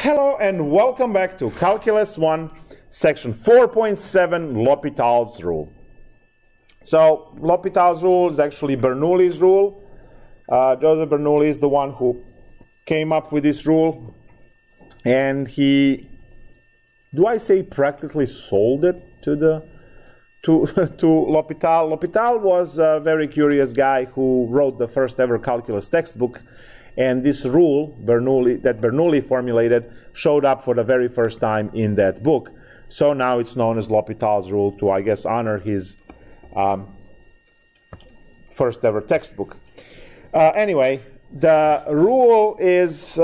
Hello and welcome back to Calculus 1, section 4.7, L'Hopital's rule. So, L'Hopital's rule is actually Bernoulli's rule. Joseph Bernoulli is the one who came up with this rule. And he, do I say practically sold it to L'Hopital? L'Hopital was a very curious guy who wrote the first ever calculus textbook. And this rule that Bernoulli formulated showed up for the very first time in that book. So now it's known as L'Hopital's rule to, I guess, honor his first ever textbook. Anyway, the rule is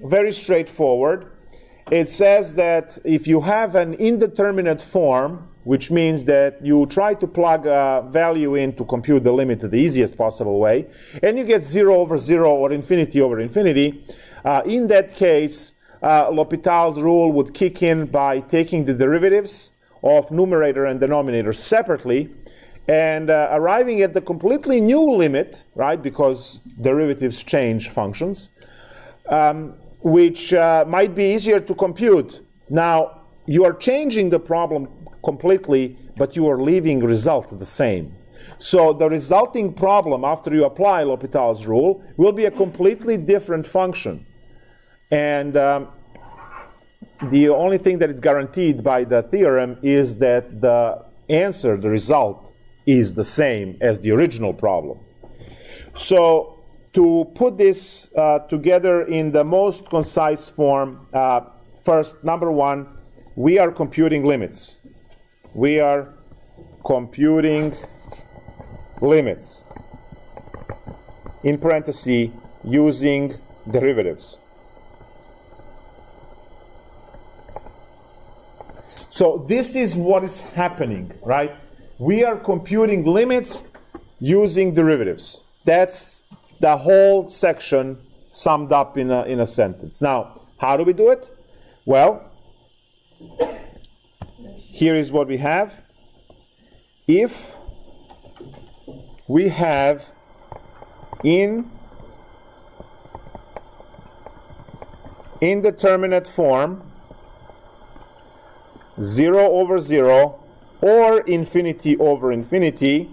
very straightforward. It says that if you have an indeterminate form, which means that you try to plug a value in to compute the limit the easiest possible way, and you get 0 over 0 or infinity over infinity, in that case, L'Hopital's rule would kick in by taking the derivatives of numerator and denominator separately and arriving at the completely new limit, right, because derivatives change functions, which might be easier to compute. Now, you are changing the problem completely, but you are leaving result the same. So the resulting problem after you apply L'Hopital's rule will be a completely different function. And the only thing that is guaranteed by the theorem is that the answer, the result, is the same as the original problem. So to put this together in the most concise form, first, number one, we are computing limits. We are computing limits, in parentheses, using derivatives. So this is what is happening, right? We are computing limits using derivatives. That's the whole section summed up in a sentence. Now, how do we do it? Well, here is what we have. If we have in indeterminate form 0 over 0 or infinity over infinity,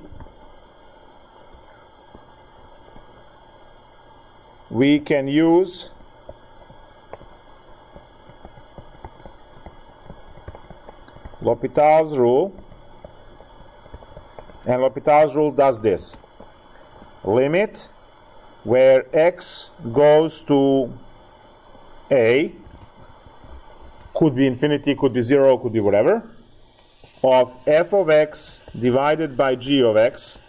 we can use L'Hopital's rule, and L'Hopital's rule does this. Limit where x goes to a, could be infinity, could be 0, could be whatever, of f of x divided by g of x.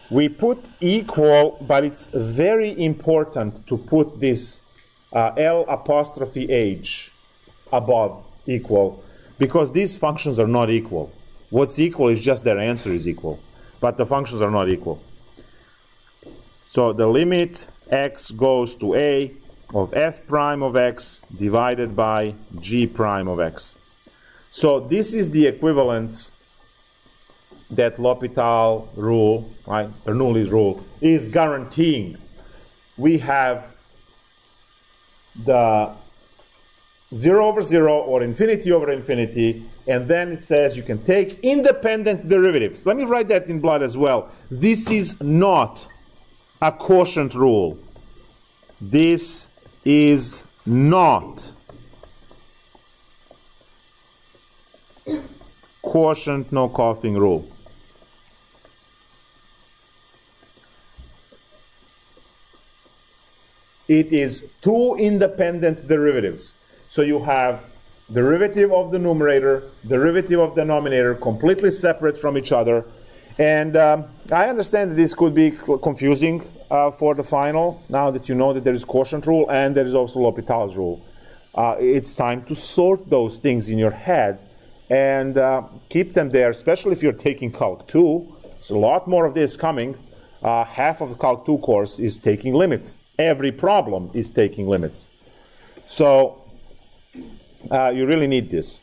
We put equal, but it's very important to put this L apostrophe H above equal, because these functions are not equal. What's equal is just their answer is equal, but the functions are not equal. So the limit x goes to a of f prime of x divided by g prime of x. So this is the equivalence that L'Hopital rule, right, Bernoulli's rule, is guaranteeing. We have the 0 over 0 or infinity over infinity, and then it says you can take independent derivatives. Let me write that in blood as well. This is not a quotient rule. This is not quotient no coughing rule. It is two independent derivatives. So you have derivative of the numerator, derivative of the denominator, completely separate from each other. And I understand that this could be confusing for the final, now that you know that there is quotient rule and there is also L'Hopital's rule. It's time to sort those things in your head and keep them there, especially if you're taking Calc 2. There's a lot more of this coming. Half of the Calc 2 course is taking limits. Every problem is taking limits. So you really need this.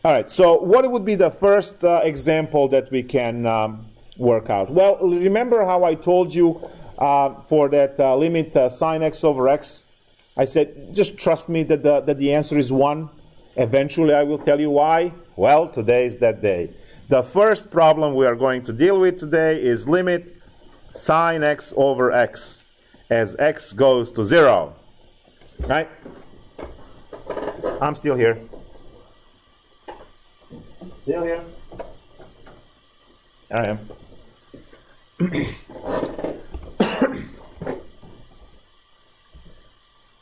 All right, so what would be the first example that we can work out? Well, remember how I told you for that limit sine x over x I said, just trust me that the answer is 1. Eventually, I will tell you why. Well, today is that day. The first problem we are going to deal with today is limit sine x over x as x goes to 0. Right? I'm still here. Still here. There I am.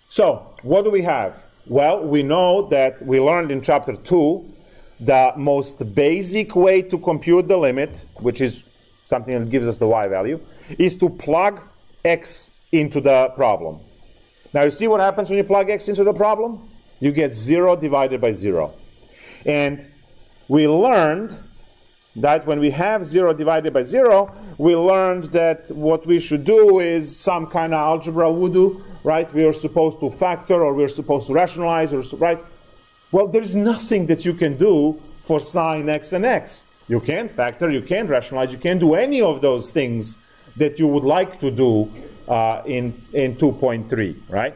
So, what do we have? Well, we know that we learned in chapter 2 the most basic way to compute the limit, which is something that gives us the y value, is to plug x into the problem. Now, you see what happens when you plug x into the problem? You get 0 divided by 0. And we learned that when we have 0 divided by 0, we learned that what we should do is some kind of algebra would do, right? We are supposed to factor, or we're supposed to rationalize, or right? Well, there's nothing that you can do for sine x and x. You can't factor, you can't rationalize, you can't do any of those things that you would like to do in 2.3, right?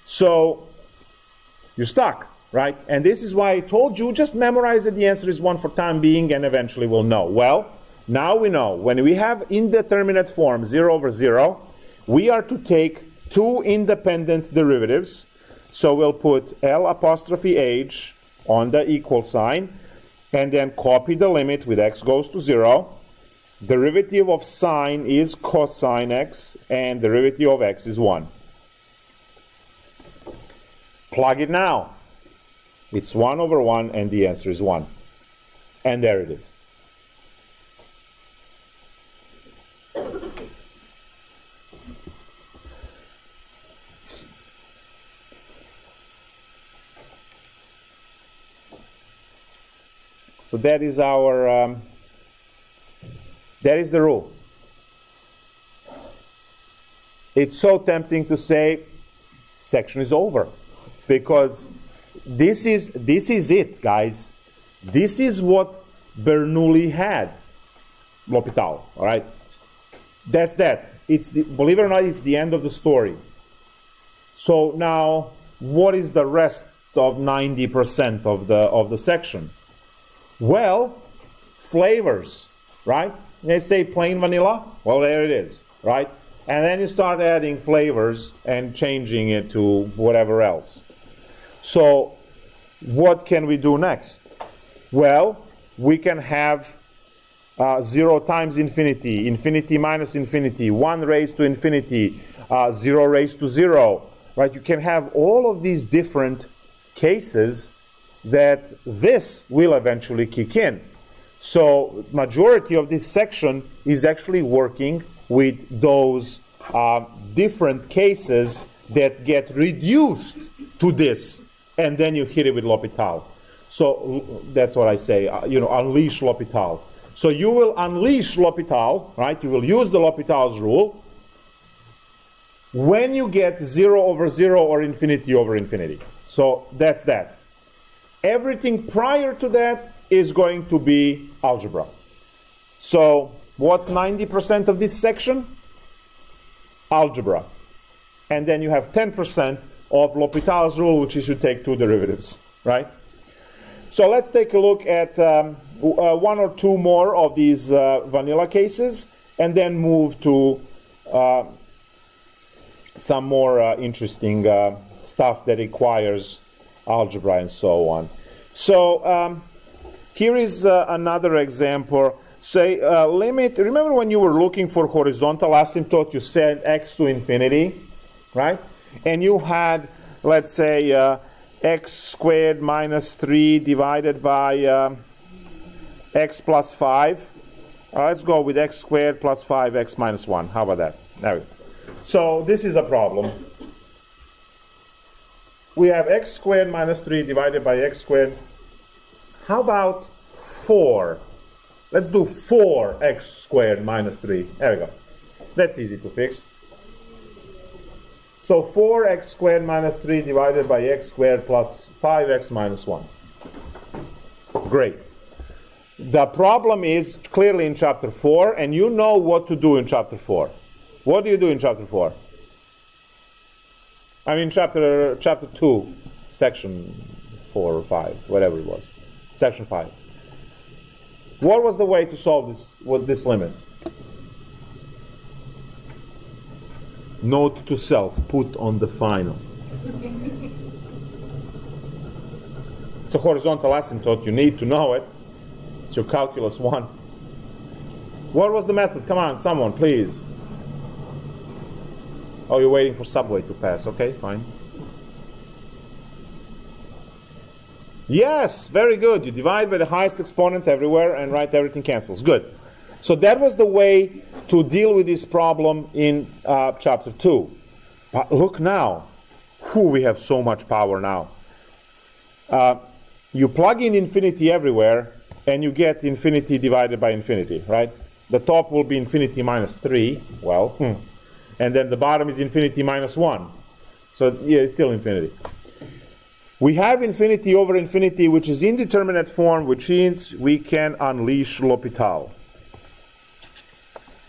So you're stuck, right? And this is why I told you, just memorize that the answer is 1 for time being, and eventually we'll know. Well, now we know. When we have indeterminate form, 0 over 0, we are to take 2 independent derivatives. So we'll put L apostrophe H on the equal sign, and then copy the limit with x goes to 0. Derivative of sine is cosine x, and derivative of x is 1. Plug it now. It's 1 over 1, and the answer is 1. And there it is. So that is our, that is the rule. It's so tempting to say, section is over, because this is it, guys. This is what Bernoulli had, L'Hôpital, all right? That's that. It's believe it or not, it's the end of the story. So now, what is the rest of 90% of the section? Well, flavors, right? They say plain vanilla. Well, there it is, right? And then you start adding flavors and changing it to whatever else. So what can we do next? Well, we can have 0 times infinity, infinity minus infinity, 1 raised to infinity, 0 raised to 0, right? You can have all of these different cases that this will eventually kick in. So majority of this section is actually working with those different cases that get reduced to this, and then you hit it with L'Hôpital. So that's what I say, unleash L'Hôpital. So you will unleash L'Hôpital, right? You will use the L'Hôpital's rule when you get 0 over 0 or infinity over infinity. So that's that. Everything prior to that is going to be algebra. So what's 90% of this section? Algebra. And then you have 10% of L'Hôpital's rule, which is you take 2 derivatives, right? So let's take a look at 1 or 2 more of these vanilla cases, and then move to some more interesting stuff that requires algebra and so on. So here is another example. Say limit. Remember when you were looking for horizontal asymptote, you said x to infinity, right? And you had, let's say, x squared minus 3 divided by x plus 5. Let's go with x squared plus 5x minus 1. How about that? There we go. So this is a problem. We have x squared minus 3 divided by x squared. How about 4? Let's do 4x squared minus 3. There we go. That's easy to fix. So 4x squared minus 3 divided by x squared plus 5x minus 1. Great. The problem is clearly in chapter 4, and you know what to do in chapter 4. What do you do in chapter 4? I mean chapter 2, section 4 or 5, whatever it was. Section 5. What was the way to solve this limit? Note to self, put on the final. It's a horizontal asymptote, you need to know it. It's your Calculus 1. What was the method? Come on, someone, please. Oh, you're waiting for subway to pass. Okay, fine. Yes, very good. You divide by the highest exponent everywhere and write everything cancels. Good. So that was the way to deal with this problem in chapter 2. But look now. We have so much power now. You plug in infinity everywhere and you get infinity divided by infinity, right? The top will be infinity minus 3. Well, and then the bottom is infinity minus 1. So yeah, it's still infinity. We have infinity over infinity, which is indeterminate form, which means we can unleash L'Hopital.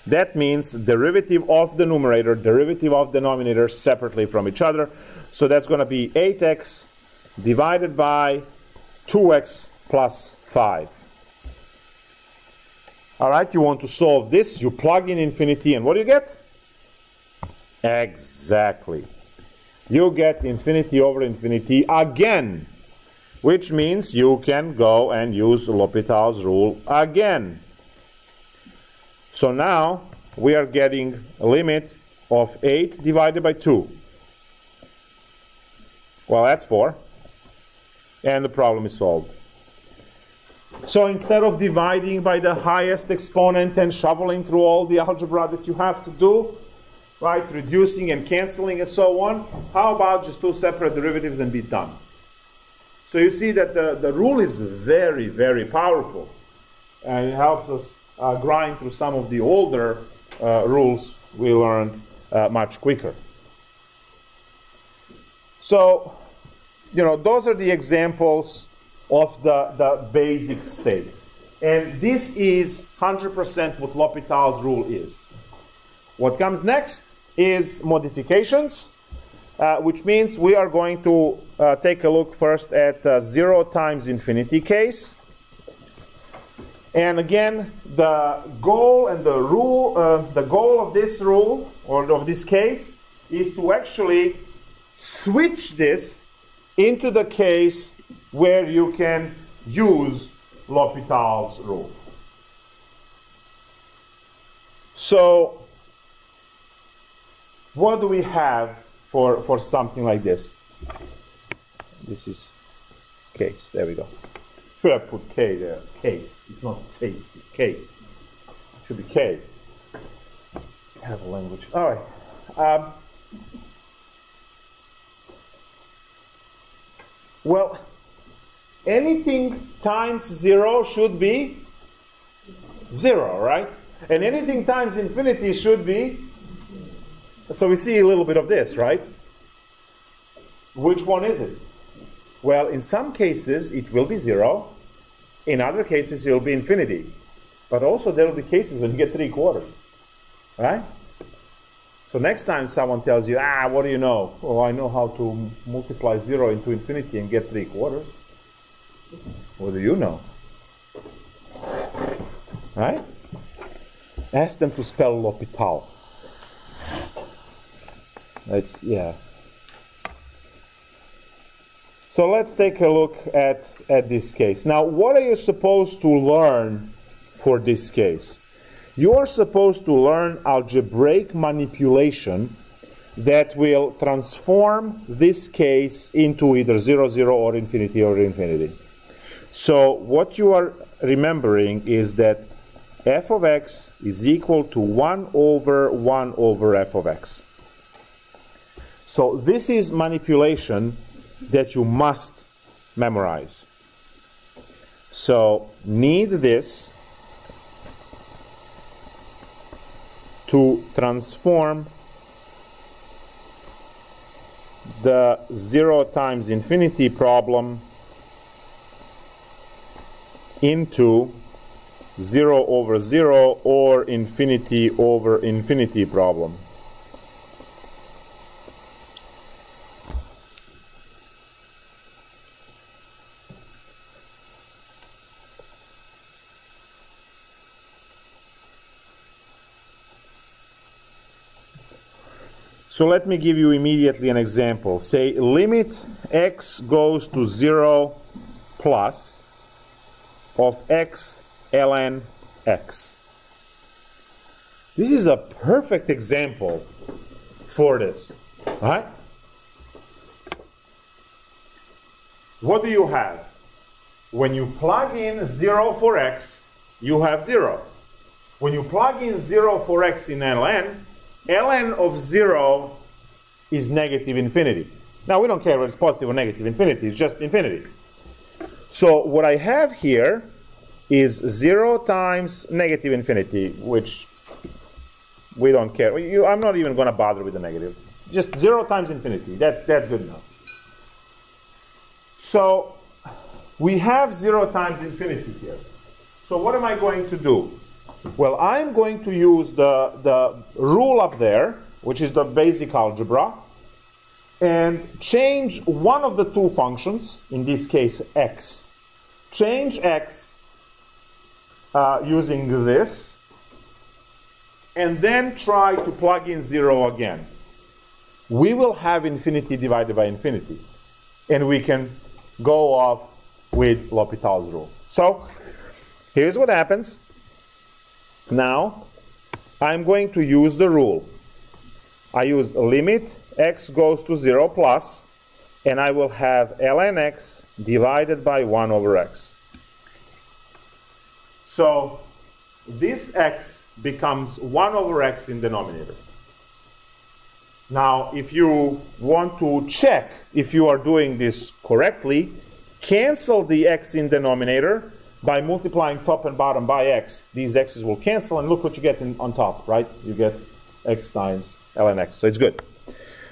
That means derivative of the numerator, derivative of the denominator separately from each other. So that's going to be 8x divided by 2x plus 5. All right, you want to solve this, you plug in infinity, and what do you get? Exactly. You get infinity over infinity again, which means you can go and use L'Hopital's rule again. So now we are getting a limit of 8 divided by 2. Well, that's 4. And the problem is solved. So instead of dividing by the highest exponent and shoveling through all the algebra that you have to do, right, reducing and canceling and so on, how about just 2 separate derivatives and be done? So you see that the rule is very, very powerful. And it helps us grind through some of the older rules we learned much quicker. So, you know, those are the examples of the basic state. And this is 100% what L'Hopital's rule is. What comes next is modifications, which means we are going to take a look first at the 0 times infinity case. And again, the goal and the rule, the goal of this rule, or of this case, is to actually switch this into the case where you can use L'Hopital's rule. So, what do we have for something like this? This is case. There we go. Should have put K there. Case. It's not case. It's case. It should be K. I have a language. All right. Well, anything times 0 should be 0, right? And anything times infinity should be. So we see a little bit of this, right? Which one is it? Well, in some cases it will be 0. In other cases it will be infinity. But also there will be cases when you get 3/4, right? So next time someone tells you, what do you know? Oh, I know how to multiply 0 into infinity and get 3/4. What do you know? Right? Ask them to spell L'Hopital. That's, yeah. So let's take a look at this case. Now, what are you supposed to learn for this case? You are supposed to learn algebraic manipulation that will transform this case into either 0, 0 or infinity. So what you are remembering is that f of x is equal to 1 over f of x. So this is manipulation that you must memorize. So need this to transform the 0 times infinity problem into 0 over 0 or infinity over infinity problem. So let me give you immediately an example. Say limit x goes to 0 plus of x ln x. This is a perfect example for this, right? What do you have? When you plug in 0 for x, you have 0. When you plug in 0 for x in ln of 0 is negative infinity. Now, we don't care whether it's positive or negative infinity. It's just infinity. So what I have here is 0 times negative infinity, which we don't care. I'm not even going to bother with the negative. Just 0 times infinity. That's good enough. So we have 0 times infinity here. So what am I going to do? Well, I'm going to use the rule up there, which is the basic algebra, and change one of the two functions, in this case x. Change x using this, and then try to plug in 0 again. We will have infinity divided by infinity, and we can go off with L'Hopital's rule. So here's what happens. Now I'm going to use the rule. I use limit x goes to 0 plus, and I will have ln x divided by 1 over x. So this x becomes 1 over x in denominator. Now, if you want to check if you are doing this correctly, cancel the x in denominator by multiplying top and bottom by x. These x's will cancel, and look what you get on top, right? You get x times ln x, so it's good.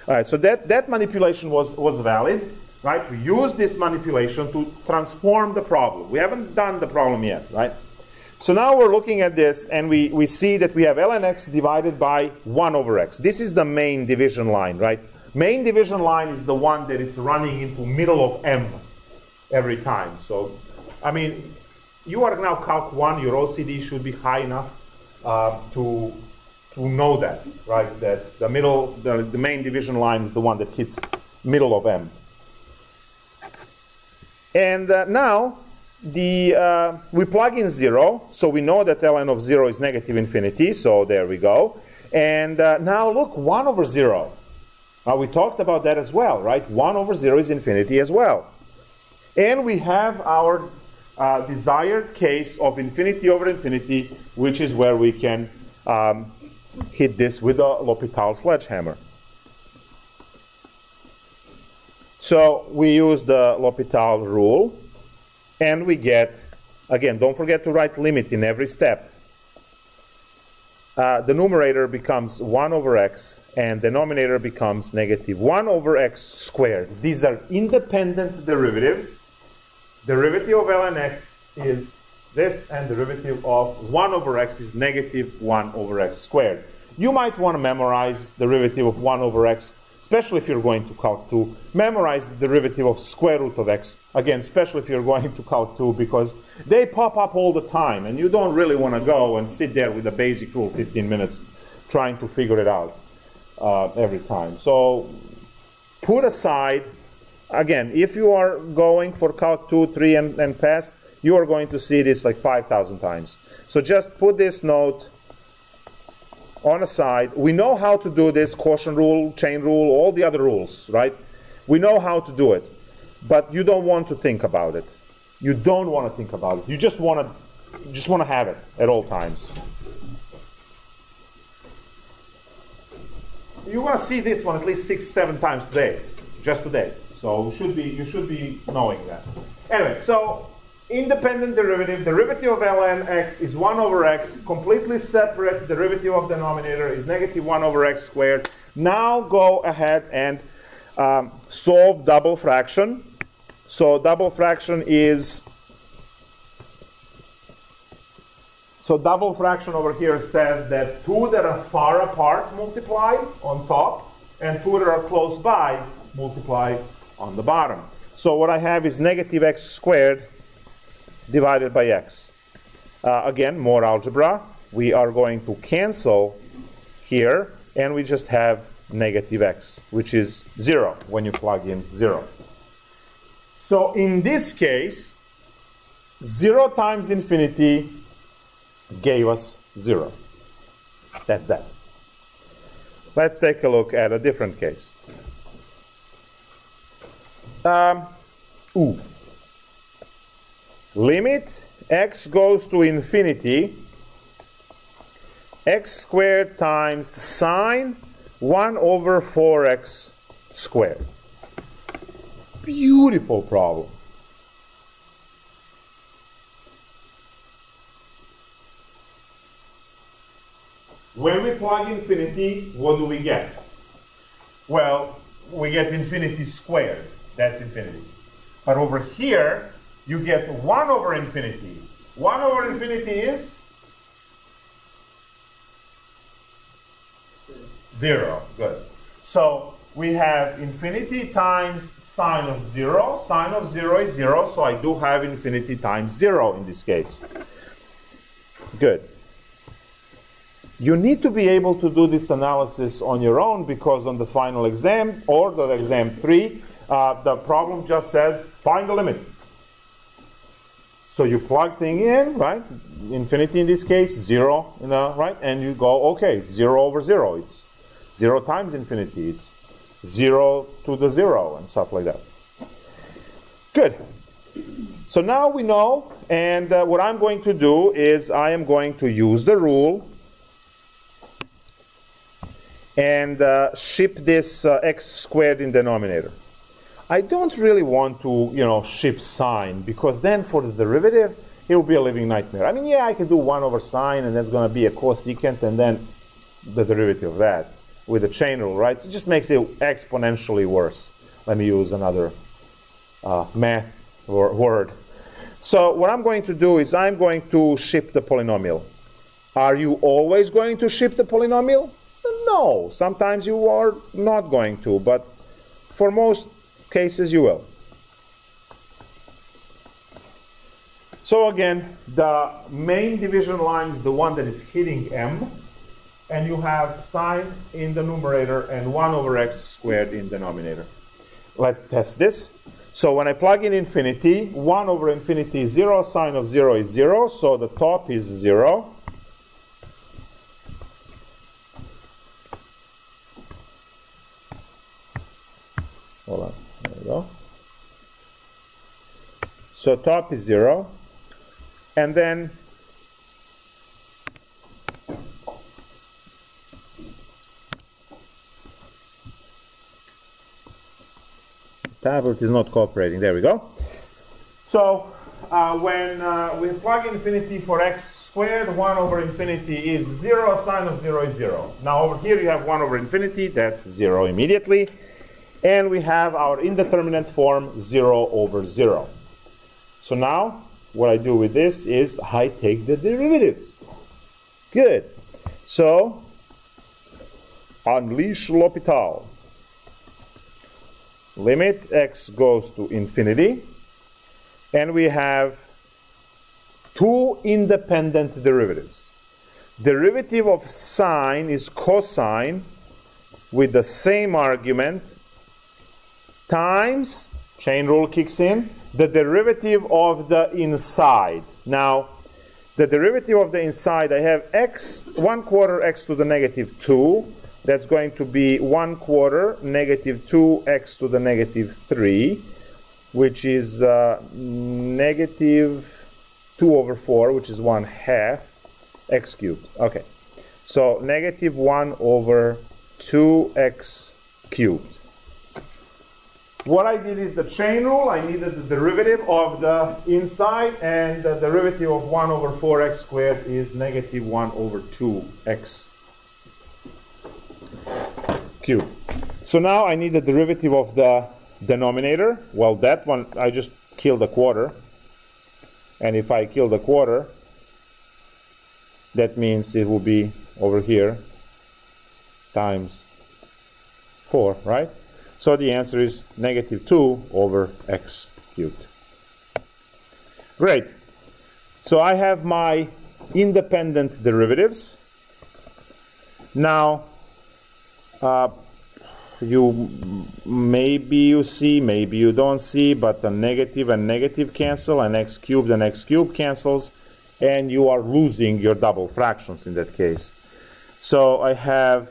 All right, so that manipulation was valid, right? We used this manipulation to transform the problem. We haven't done the problem yet, right? So now we're looking at this, and we see that we have ln x divided by 1 over x. This is the main division line, right? Main division line is the one that it's running into middle of m every time. So, I mean, you are now Calc 1, your OCD should be high enough to know that, right? That the main division line is the one that hits middle of m. And now we plug in 0, so we know that ln of 0 is negative infinity, so there we go. And now look, 1 over 0. Now we talked about that as well, right? 1 over 0 is infinity as well. And we have our desired case of infinity over infinity, which is where we can hit this with a L'Hopital sledgehammer. So we use the L'Hopital rule, and we get, again, don't forget to write limit in every step. The numerator becomes 1 over x, and denominator becomes negative 1 over x squared. These are independent derivatives. Derivative of ln x is this, and derivative of 1 over x is negative 1 over x squared. You might want to memorize derivative of 1 over x, especially if you're going to Calc 2. Memorize the derivative of square root of x, again, especially if you're going to Calc 2, because they pop up all the time, and you don't really want to go and sit there with a basic rule 15 minutes trying to figure it out every time. So put aside, again, if you are going for Calc 2, 3, and past, you are going to see this like 5,000 times. So just put this note on a side. We know how to do this, quotient rule, chain rule, all the other rules, right? We know how to do it, but you don't want to think about it. You don't want to think about it. You just want to have it at all times. You're going to see this one at least 6-7 times today, just today. So you should be knowing that. Anyway, so independent derivative of ln x is 1 over x, completely separate. Derivative of denominator is negative 1 over x squared. Now go ahead and solve double fraction. So double fraction over here says that two that are far apart multiply on top, and two that are close by multiply on the bottom. So what I have is negative x squared divided by x. Again, more algebra. We are going to cancel here, and we just have negative x, which is 0 when you plug in 0. So in this case, 0 times infinity gave us 0. That's that. Let's take a look at a different case. Limit x goes to infinity, x squared times sine 1 over 4x squared. Beautiful problem. When we plug infinity, what do we get? Well, we get infinity squared. That's infinity. But over here, you get 1 over infinity. 1 over infinity is 0. Good. So we have infinity times sine of 0. Sine of 0 is 0, so I do have infinity times 0 in this case. Good. You need to be able to do this analysis on your own, because on the final exam or the exam 3, the problem just says find the limit. So you plug thing in, right? Infinity in this case, 0, right? And you go, okay, 0 over 0. It's 0 times infinity. It's 0 to the 0 and stuff like that. Good. So now we know, and what I'm going to do is I am going to use the rule and ship this x squared in denominator. I don't really want to, ship sine, because then for the derivative, it will be a living nightmare. I mean, yeah, I can do 1 over sine, and that's going to be a cosecant, and then the derivative of that with the chain rule, right? So it just makes it exponentially worse. Let me use another math word. So what I'm going to do is I'm going to ship the polynomial. Are you always going to ship the polynomial? No. Sometimes you are not going to, but for most cases you will. So again, the main division line is the one that is hitting m, and you have sine in the numerator and 1 over x squared in denominator. Let's test this. So when I plug in infinity, 1 over infinity is 0, sine of 0 is 0, so the top is 0. Hold on, there we go. So top is 0, and then tablet is not cooperating. There we go. So when we plug infinity for x squared, 1 over infinity is 0, sine of 0 is 0. Now over here you have 1 over infinity, that's 0 immediately. And we have our indeterminate form 0 over 0. So now what I do with this is I take the derivatives. Good. So unleash L'Hopital. Limit x goes to infinity. And we have two independent derivatives. Derivative of sine is cosine with the same argument times, chain rule kicks in, the derivative of the inside. Now, the derivative of the inside, I have x, 1/4 x to the negative 2. That's going to be 1/4 negative 2x to the negative 3, which is negative 2 over 4, which is 1/2 x cubed. Okay, so negative 1 over 2x cubed. What I did is the chain rule. I needed the derivative of the inside, and the derivative of 1 over 4x squared is negative 1 over 2x cubed. So now I need the derivative of the denominator. Well, that one, I just killed a quarter. And if I kill the quarter, that means it will be over here times 4, right? So the answer is negative 2 over x cubed. Great. So I have my independent derivatives. Now, maybe you see, maybe you don't see, but the negative and negative cancel, and x cubed and x cubed cancels, and you are losing your double fractions in that case. So I have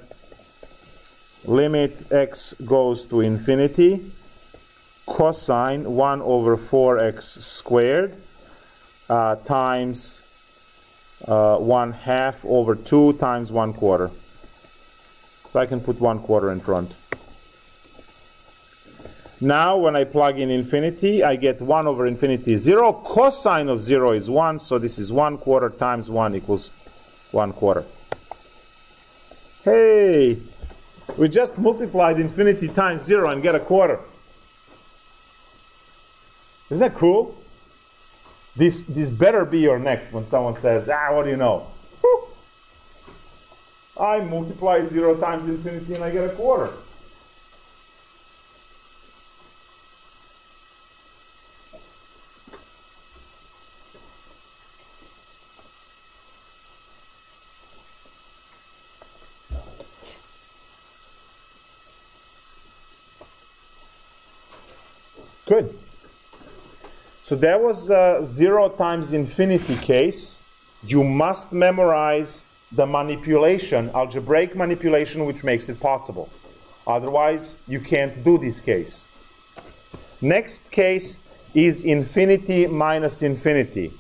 limit x goes to infinity, cosine 1 over 4x squared times 1/2 over 2 times 1/4. So I can put 1/4 in front. Now when I plug in infinity, I get 1 over infinity 0. Cosine of 0 is 1, so this is 1/4 times 1 equals 1/4. Hey, we just multiplied infinity times 0 and get a quarter. Isn't that cool? This better be your next when someone says, what do you know? Whew. I multiply 0 times infinity and I get a quarter. Good. So that was a 0 times infinity case. You must memorize the manipulation, algebraic manipulation, which makes it possible. Otherwise, you can't do this case. Next case is infinity minus infinity.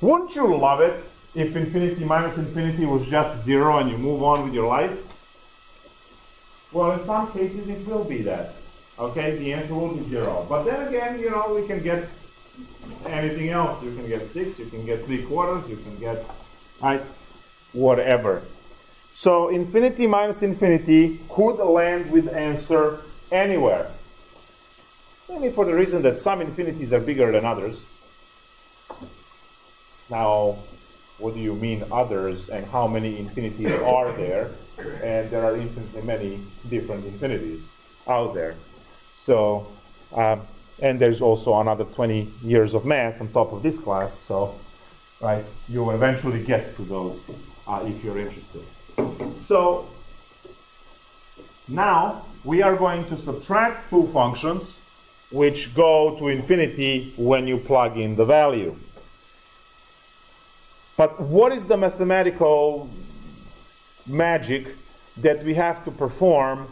Wouldn't you love it if infinity minus infinity was just 0 and you move on with your life? Well, in some cases it will be that. Okay, the answer will be 0. But then again, you know, we can get anything else. You can get 6, you can get 3/4, you can get whatever. So infinity minus infinity could land with answer anywhere. Maybe for the reason that some infinities are bigger than others. Now, what do you mean others, and how many infinities are there? And there are infinitely many different infinities out there. So, and there's also another 20 years of math on top of this class, so right, you will eventually get to those if you're interested. So, now we are going to subtract two functions which go to infinity when you plug in the value. But what is the mathematical magic that we have to perform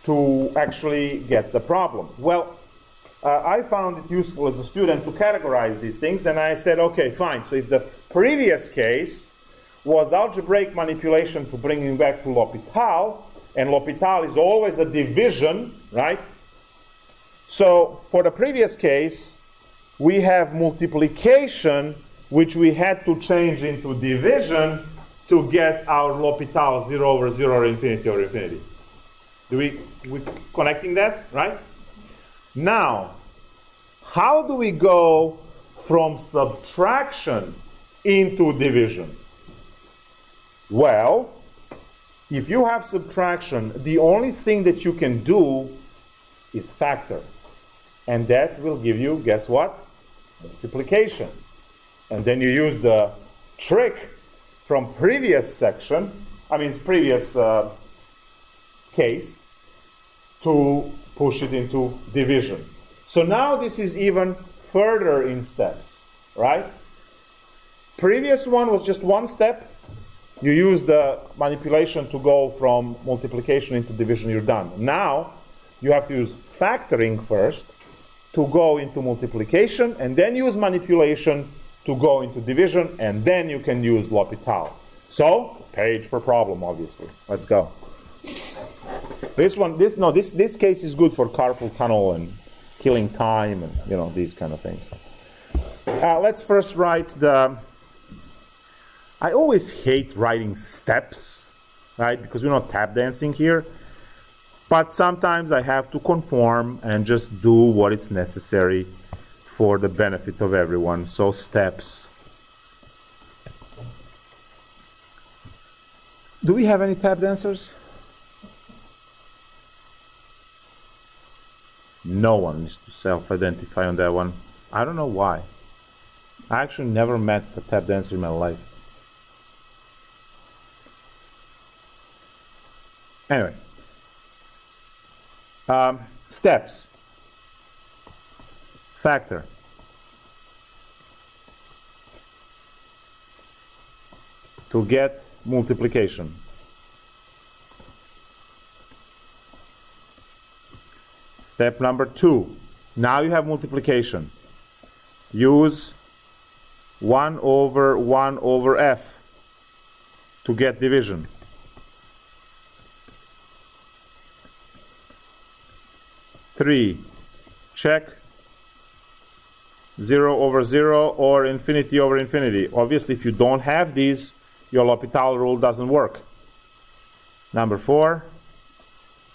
to actually get the problem? Well, I found it useful as a student to categorize these things, and I said, okay, fine. So if the previous case was algebraic manipulation to bring you back to L'Hopital, and L'Hopital is always a division, right? So for the previous case, we have multiplication, which we had to change into division to get our L'Hopital 0 over 0 or infinity over infinity. We connecting that, right? Now, how do we go from subtraction into division? Well, if you have subtraction, the only thing that you can do is factor. And that will give you, guess what? Multiplication. And then you use the trick from previous section, previous case, to push it into division. So now this is even further in steps, right? Previous one was just one step. You use the manipulation to go from multiplication into division, you're done. Now you have to use factoring first to go into multiplication, and then use manipulation to go into division, and then you can use L'Hopital. So, page per problem, obviously. Let's go. This case is good for carpal tunnel and killing time and these kind of things. Let's first write the. I always hate writing steps, right? Because we're not tap dancing here. But sometimes I have to conform and just do what is necessary for the benefit of everyone. So steps. Do we have any tap dancers? No one needs to self-identify on that one. I don't know why. I actually never met a tap dancer in my life. Anyway. Steps. Factor. To get multiplication. Step number 2. Now you have multiplication. Use 1 over f to get division. Three, check 0 over 0 or infinity over infinity. Obviously, if you don't have these, your L'Hopital rule doesn't work. Number 4,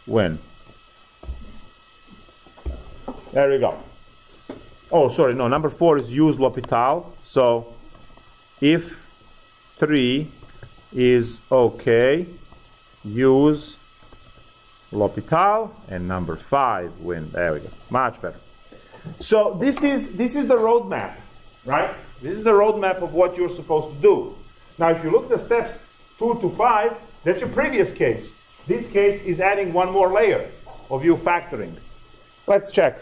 win. There we go. Oh, sorry, no, number 4 is use L'Hopital. So if 3 is okay, use L'Hopital, and number 5 win. There we go. Much better. So this is the roadmap, right? This is the roadmap of what you're supposed to do. Now, if you look at the steps 2 to 5, that's your previous case. This case is adding one more layer of you factoring. Let's check.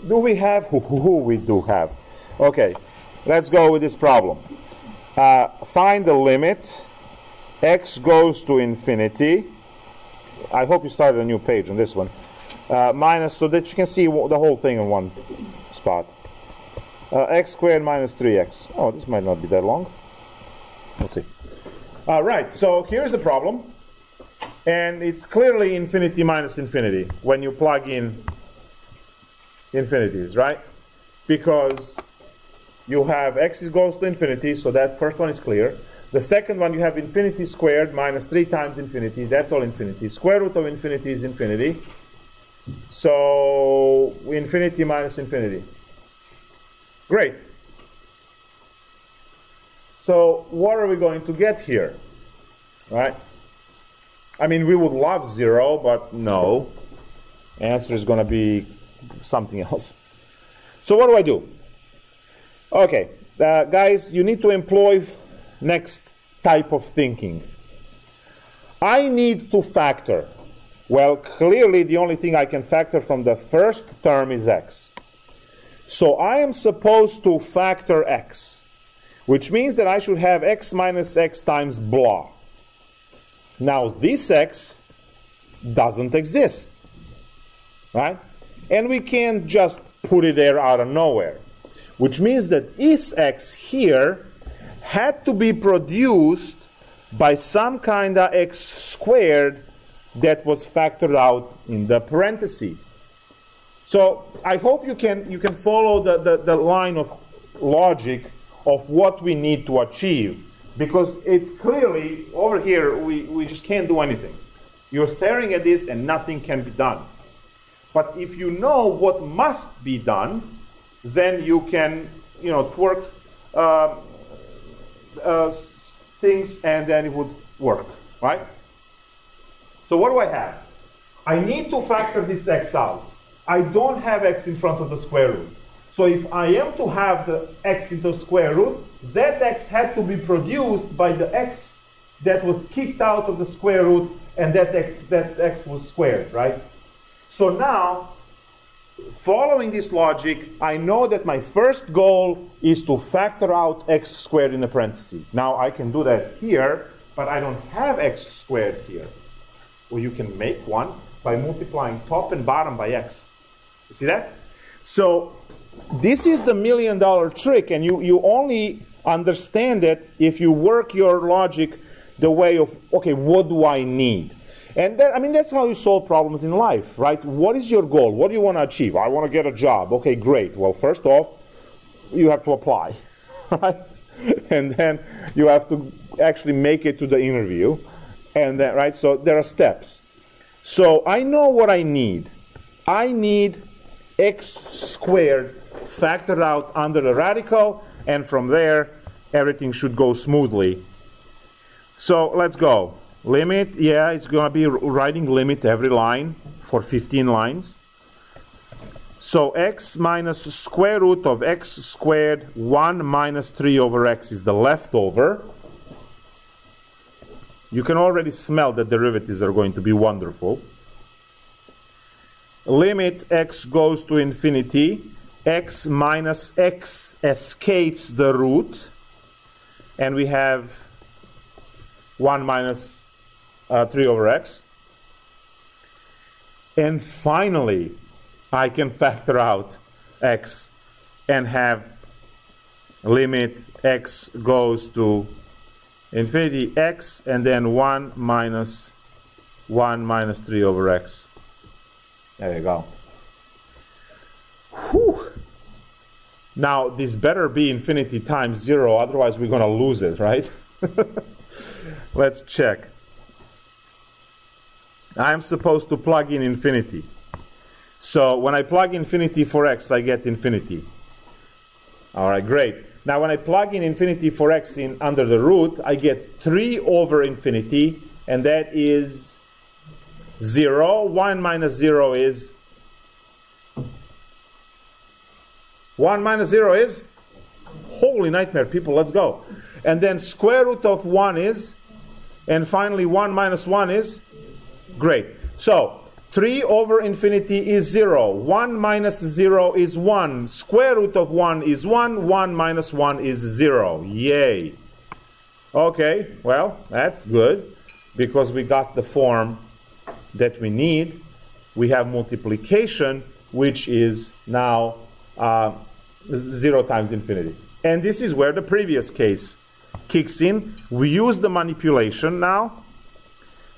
Do we have? We do have. Okay, let's go with this problem. Find the limit. X goes to infinity. I hope you started a new page on this one. Minus, so that you can see the whole thing in one spot. X squared minus 3x. Oh, this might not be that long. Let's see. Right, so here's the problem. And it's clearly infinity minus infinity when you plug in infinities, right? Because you have x goes to infinity, so that first one is clear. The second one, you have infinity squared minus 3 times infinity. That's all infinity. Square root of infinity is infinity. So infinity minus infinity. Great. So what are we going to get here? Right? I mean, we would love 0, but no. Answer is going to be something else. So what do I do? Okay, guys, you need to employ next type of thinking. I need to factor. Well, clearly the only thing I can factor from the first term is x. So I am supposed to factor x, which means that I should have x minus x times blah. Now this x doesn't exist, right? And we can't just put it there out of nowhere, which means that this x here had to be produced by some kind of x squared that was factored out in the parenthesis. So I hope you can follow the line of logic of what we need to achieve, because it's clearly over here we just can't do anything. You're staring at this and nothing can be done. But if you know what must be done, then you can twerk things and then it would work, right? So what do I have? I need to factor this x out. I don't have x in front of the square root. So if I am to have the x into the square root, that x had to be produced by the x that was kicked out of the square root, and that x was squared, right? So now, following this logic, I know that my first goal is to factor out x squared in the parentheses. Now I can do that here, but I don't have x squared here. Well, you can make one by multiplying top and bottom by x. You see that? So this is the $1 million trick, and you only understand it if you work your logic the way of, okay, what do I need? And that, I mean, that's how you solve problems in life, right? What is your goal? What do you want to achieve? I want to get a job. Okay, great. Well, first off, you have to apply, right? And then you have to actually make it to the interview. And then, right? So there are steps. So I know what I need. I need x squared factored out under the radical, and from there, everything should go smoothly. So let's go. Limit, yeah, it's going to be writing limit every line for 15 lines. So x minus square root of x squared 1 minus 3 over x is the leftover. you can already smell that derivatives are going to be wonderful. Limit x goes to infinity, x minus x escapes the root, and we have 1 minus 3 over x. And finally, I can factor out x and have limit x goes to infinity x and then 1 minus 3 over x. There you go. Whew. Now, this better be infinity times 0, otherwise we're going to lose it, right? Let's check. I'm supposed to plug in infinity. So when I plug infinity for x, I get infinity. All right, great. Now when I plug in infinity for x in under the root, I get 3 over infinity, and that is 0. 1 minus 0 is... 1 minus 0 is? Holy nightmare, people, let's go. And then square root of 1 is? And finally 1 minus 1 is? Great. So 3 over infinity is 0. 1 minus 0 is 1. Square root of 1 is 1. 1 minus 1 is 0. Yay. Okay, well, that's good, because we got the form that we need. We have multiplication, which is now 0 times infinity. And this is where the previous case kicks in. We use the manipulation now.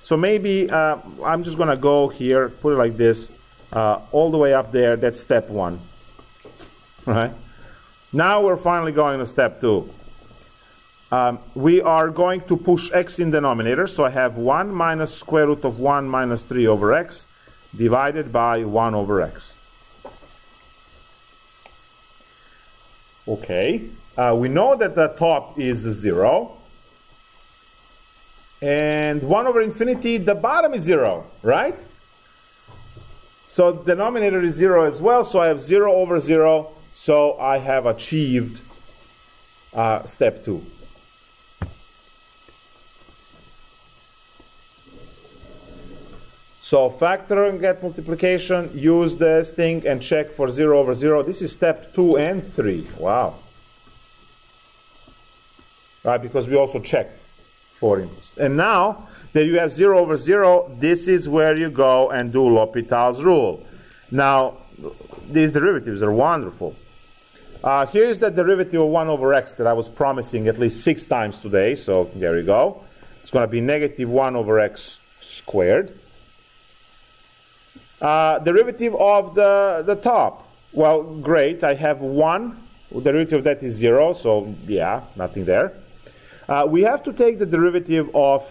So maybe I'm just going to go here, put it like this, all the way up there. That's step 1. Right? Now we're finally going to step 2. We are going to push x in denominator. So I have 1 minus square root of 1 minus 3 over x divided by 1 over x. Okay. We know that the top is 0. And 1 over infinity, the bottom is 0, right? So the denominator is 0 as well, so I have 0 over 0, so I have achieved step 2. So factor and get multiplication, use this thing and check for 0 over 0. This is step 2 and 3. Wow. Right, because we also checked for it. And now that you have 0 over 0, this is where you go and do L'Hopital's rule. Now, these derivatives are wonderful. Here's the derivative of 1 over x that I was promising at least 6 times today. So there you go. It's going to be negative 1 over x squared. Derivative of the top. Well, great. I have 1. The derivative of that is 0. So, yeah, nothing there. We have to take the derivative of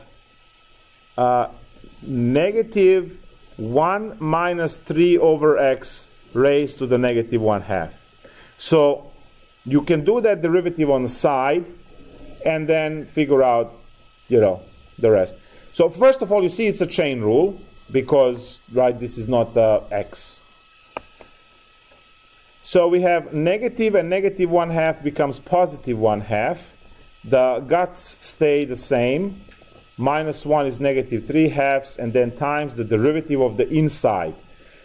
negative 1 minus 3 over x raised to the negative 1/2. So you can do that derivative on the side and then figure out, the rest. So first of all, you see it's a chain rule because, right, this is not the x. So we have negative and negative 1/2 becomes positive 1/2. The guts stay the same. Minus 1 is negative 3/2, and then times the derivative of the inside.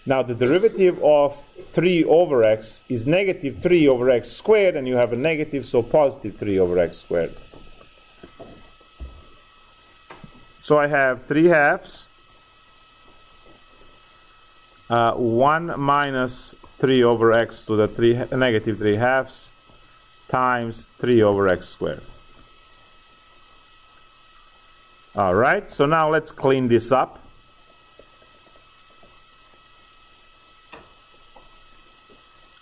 Now the derivative of 3 over x is negative 3 over x squared, and you have a negative, so positive 3 over x squared. So I have 3/2. 1 minus 3 over x to the negative 3/2 times 3 over x squared. All right, so now let's clean this up.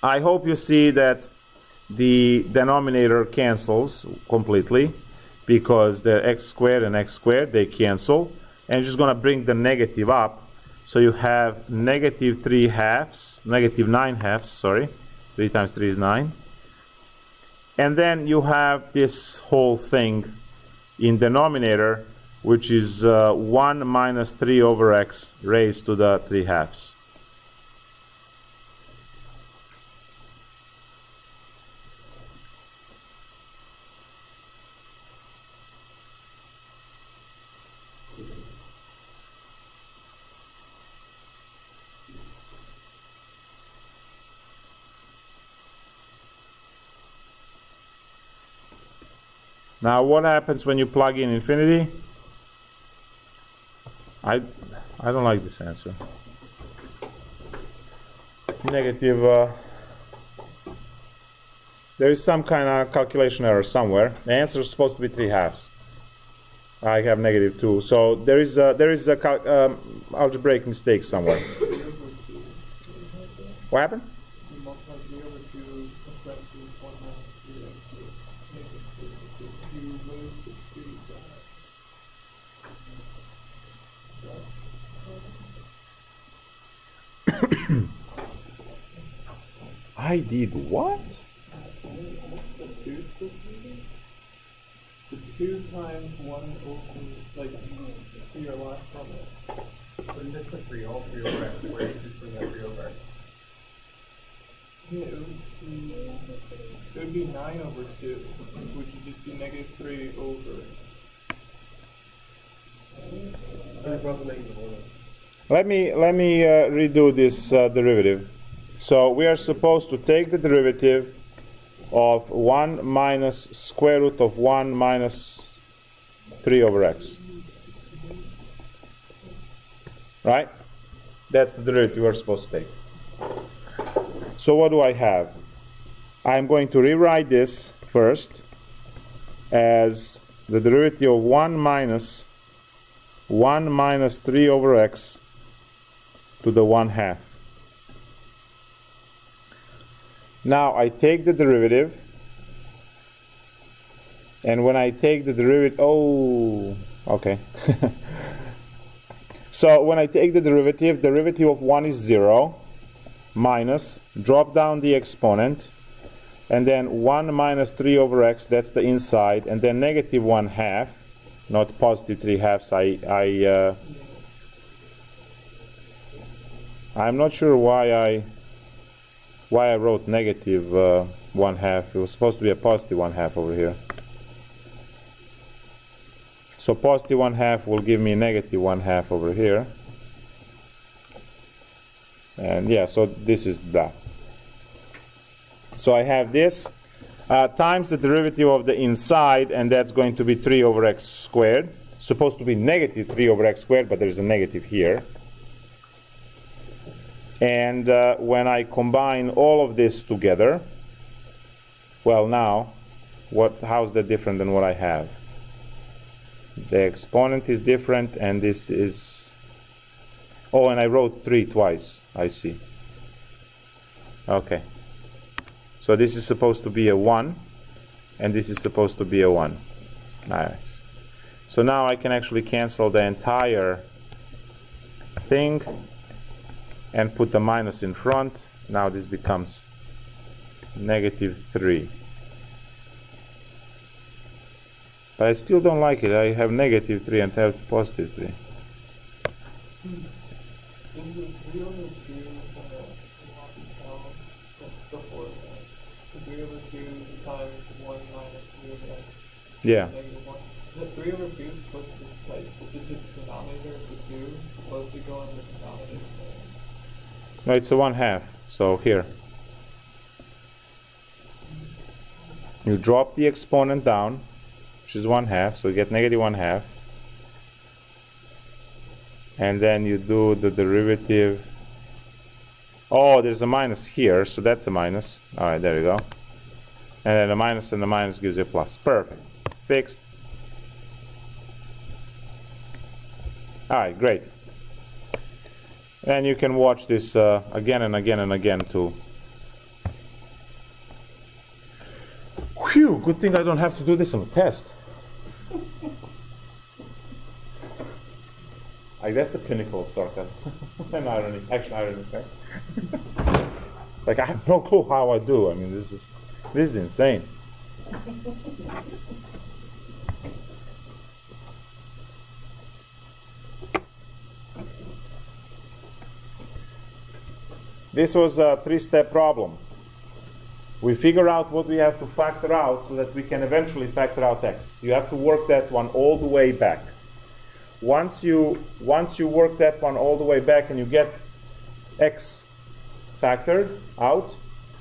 I hope you see that the denominator cancels completely because the x squared and x squared, they cancel. And you're just going to bring the negative up. So you have negative 3/2, negative 9/2, sorry. 3 times 3 is 9. And then you have this whole thing in denominator, which is 1 minus 3 over x raised to the 3/2. Now what happens when you plug in infinity? I don't like this answer. Negative, there is some kind of calculation error somewhere. The answer is supposed to be 3/2. I have -2, so there is a algebraic mistake somewhere. What happened? I did what? The 2 times 1 over, like, for your last one. Wouldn't this be 3 all 3 over x squared? Just bring that 3 over x. Yeah, it would be 9 over 2, which would just be -3 over. Let me redo this derivative. So we are supposed to take the derivative of 1 minus square root of 1 minus 3 over x. Right? That's the derivative we're supposed to take. So what do I have? I'm going to rewrite this first as the derivative of 1 minus 3 over x to the 1/2. Now I take the derivative, and when I take the derivative, okay. So when I take the derivative of 1 is 0, minus, drop down the exponent, and then 1 minus 3 over x, that's the inside, and then negative 1/2, not positive 3/2. I'm not sure why I wrote negative 1/2. It was supposed to be a positive 1/2 over here. So positive 1/2 will give me negative 1/2 over here. And yeah, so this is that. So I have this times the derivative of the inside, and that's going to be 3 over x squared. Supposed to be negative 3 over x squared, but there's a negative here. And when I combine all of this together, well, now, how's that different than what I have? The exponent is different, and this is... Oh, and I wrote 3 twice. I see. Okay. So this is supposed to be a 1, and this is supposed to be a 1. Nice. So now I can actually cancel the entire thing and put the minus in front. Now this becomes -3. But I still don't like it. I have -3 and I have +3. Yeah. The 3 over 2 is supposed to, like, is the denominator of the 2 supposed to go in the denominator? No, it's a 1/2. So here. You drop the exponent down, which is 1/2, so you get -1/2. And then you do the derivative. Oh, there's a minus here, so that's a minus. All right, there we go. And then a minus and the minus gives you a plus. Perfect. Fixed. All right, great. And you can watch this again and again and again too. Whew, good thing I don't have to do this on a test. Like, that's the pinnacle of sarcasm. And irony. Actually, irony, right? Like, I have no clue how I do. I mean, this is insane. This was a 3-step problem. We figure out what we have to factor out so that we can eventually factor out x. You have to work that one all the way back. Once you work that one all the way back and you get x factored out,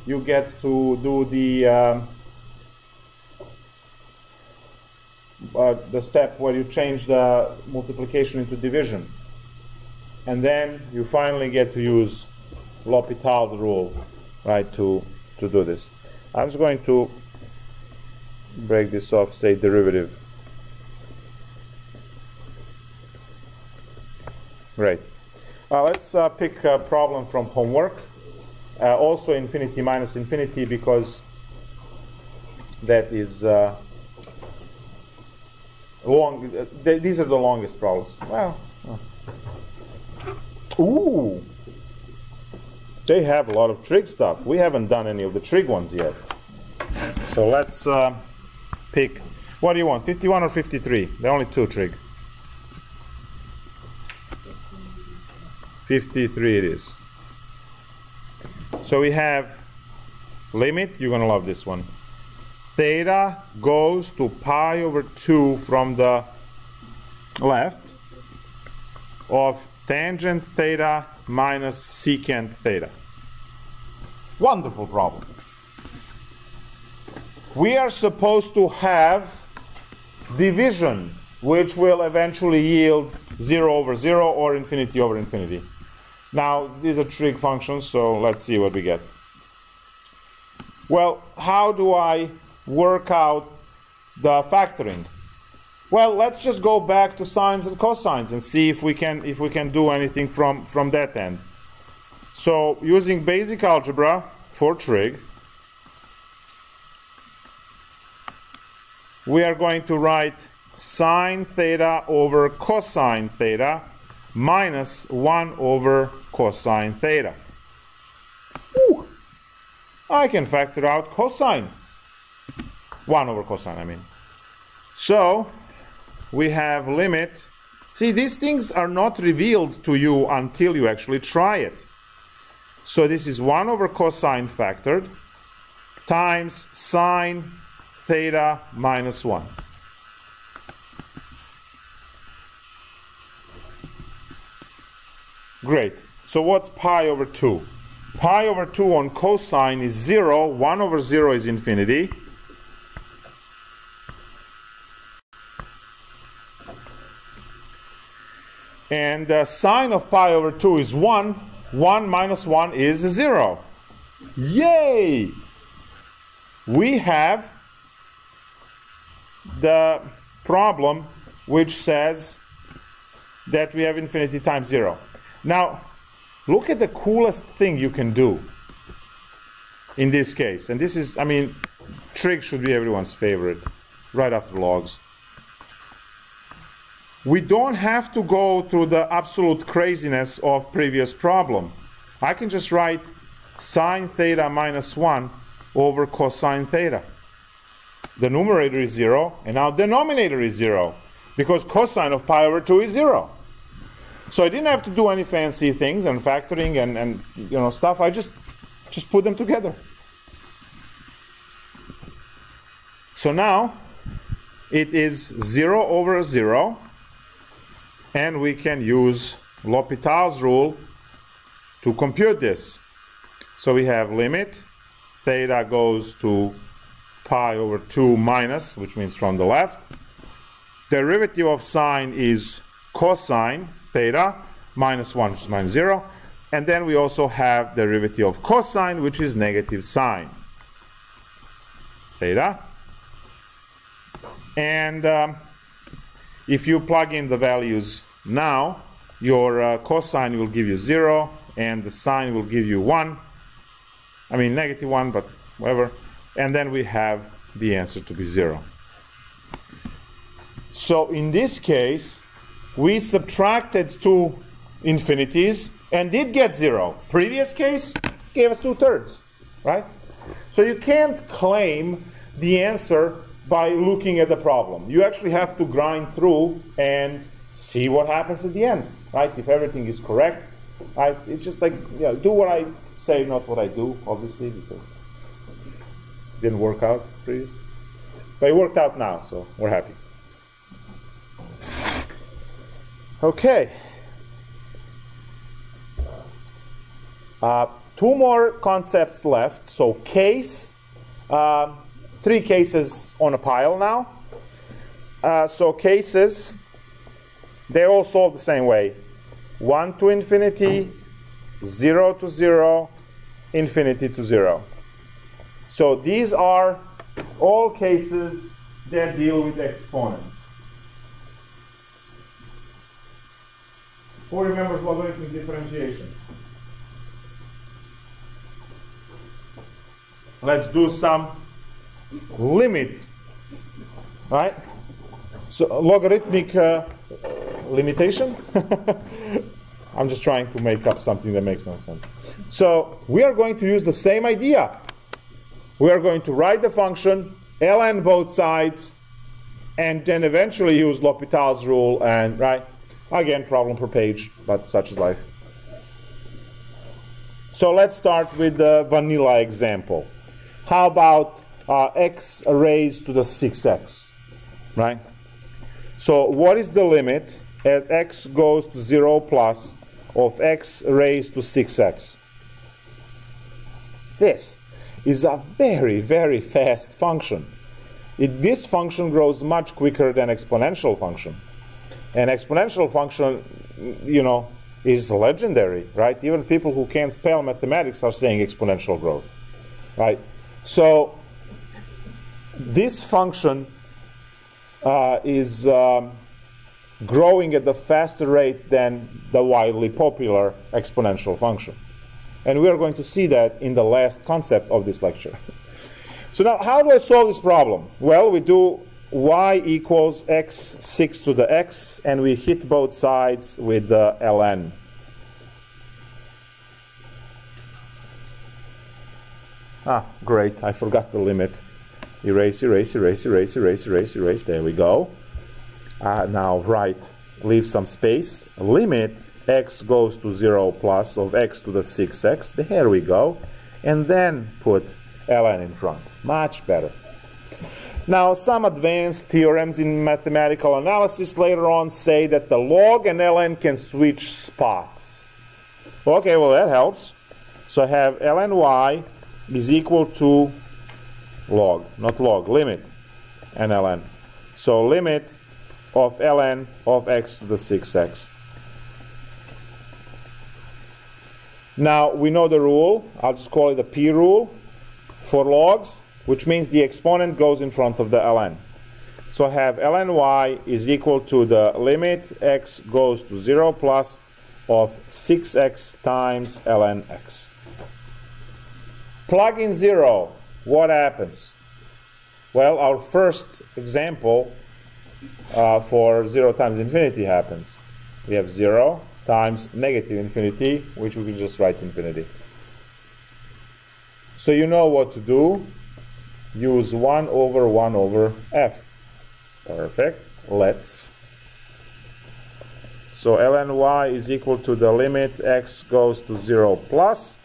you get to do the the step where you change the multiplication into division. And then you finally get to use L'Hopital's rule, right, to do this. I'm just going to break this off, say derivative. Great. Let's pick a problem from homework. Also infinity minus infinity, because that is long. These are the longest problems. Well, ooh, they have a lot of trig stuff. We haven't done any of the trig ones yet. So let's pick. What do you want, 51 or 53? There are only two trig. 53 it is. So we have limit, you're going to love this one. Theta goes to pi over 2 from the left of tangent theta minus secant theta. Wonderful problem. We are supposed to have division, which will eventually yield 0 over 0 or infinity over infinity. Now, these are trig functions, so let's see what we get. Well, how do I work out the factoring? Well, let's just go back to sines and cosines and see if we can do anything from that end. So, using basic algebra for trig, we are going to write sine theta over cosine theta minus 1 over cosine theta. Ooh, I can factor out cosine. 1 over cosine, I mean. So, we have limit. See, these things are not revealed to you until you actually try it. So this is 1 over cosine factored times sine theta minus 1. Great. So what's pi over 2? Pi over 2 on cosine is 0. 1 over 0 is infinity. And the sine of pi over 2 is 1. 1 minus 1 is 0. Yay! We have the problem which says that we have infinity times 0. Now, look at the coolest thing you can do in this case. And this is, I mean, trig should be everyone's favorite, right after logs. We don't have to go through the absolute craziness of previous problem. I can just write sine theta minus 1 over cosine theta. The numerator is 0, and now denominator is 0, because cosine of pi over 2 is 0. So I didn't have to do any fancy things and factoring and you know stuff. I just put them together. So now it is 0 over 0, and we can use L'Hopital's rule to compute this. So we have limit, theta goes to pi over 2 minus, which means from the left. Derivative of sine is cosine theta minus 1, which is minus 0. And then we also have derivative of cosine, which is negative sine theta. And if you plug in the values now, your cosine will give you 0, and the sine will give you 1. I mean, negative 1, but whatever. And then we have the answer to be 0. So in this case, we subtracted two infinities and did get 0. Previous case gave us 2/3, right? So you can't claim the answer by looking at the problem. You actually have to grind through and see what happens at the end, right? If everything is correct, right? It's just like, you know, do what I say, not what I do, obviously, because it didn't work out previously. But it worked out now, so we're happy. Okay. Two more concepts left. So case, 3 cases on a pile now. So cases, they all solve the same way. 1 to infinity, 0 to 0, infinity to 0. So these are all cases that deal with exponents. Who remembers logarithmic differentiation? Let's do some limit, right? So logarithmic limitation. I'm just trying to make up something that makes no sense. So we are going to use the same idea. We are going to write the function, ln both sides, and then eventually use L'Hopital's rule, and right, again, problem per page, but such is life. So let's start with the vanilla example. How about x raised to the 6x, right? So what is the limit as x goes to 0 plus of x raised to 6x? This is a very, very fast function. This function grows much quicker than exponential function. And exponential function, you know, is legendary, right? Even people who can't spell mathematics are saying exponential growth, right? So this function is growing at a faster rate than the widely popular exponential function. And we are going to see that in the last concept of this lecture. So now, how do I solve this problem? Well, we do y equals x6 to the x, and we hit both sides with the ln. Ah, great, I forgot the limit. Erase, erase, erase, erase, erase, erase, erase. There we go. Now, right, leave some space. Limit x goes to 0 plus of x to the 6x. There we go. And then put ln in front. Much better. Now, some advanced theorems in mathematical analysis later on say that the log and ln can switch spots. Okay, well, that helps. So I have ln y is equal to log, not log, limit, and ln. So limit of ln of x to the 6x. Now, we know the rule. I'll just call it the p rule for logs, which means the exponent goes in front of the ln. So I have ln y is equal to the limit x goes to 0 plus of 6x times ln x. Plug in 0. What happens? Well, our first example for 0 times infinity happens. We have 0 times negative infinity, which we can just write infinity. So you know what to do. Use 1 over f. Perfect. Let's. So ln y is equal to the limit x goes to 0 plus.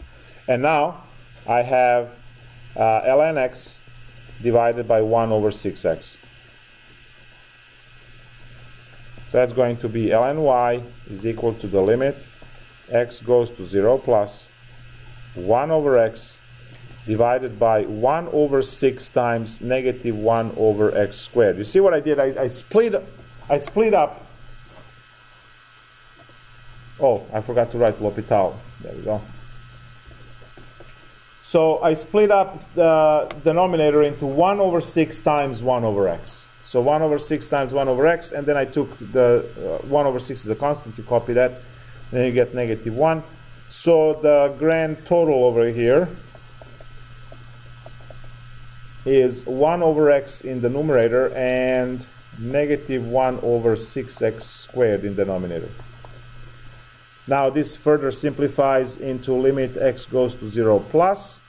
And now I have ln x divided by 1 over 6x. So that's going to be ln y is equal to the limit x goes to 0 plus 1 over x divided by 1 over 6 times negative 1 over x squared. You see what I did? I split up. Oh, I forgot to write L'Hopital. There we go. So I split up the denominator into 1 over 6 times 1 over x. So 1 over 6 times 1 over x, and then I took the 1 over 6 is a constant, you copy that, then you get negative 1. So the grand total over here is 1 over x in the numerator and negative 1 over 6x squared in the denominator. Now this further simplifies into limit x goes to 0 plus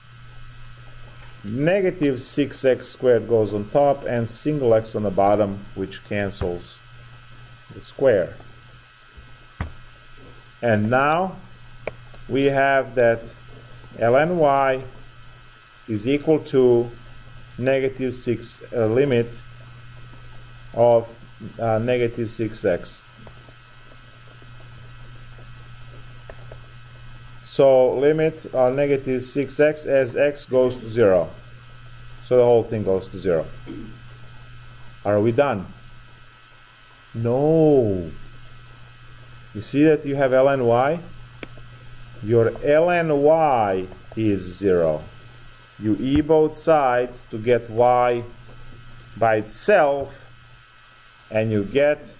negative 6x squared goes on top and single x on the bottom, which cancels the square. And now we have that ln y is equal to negative 6 limit of negative 6x. So limit negative 6x as x goes to 0. So the whole thing goes to 0. Are we done? No. You see that you have ln(y"? Your ln(y) is 0. You e both sides to get y by itself, and you get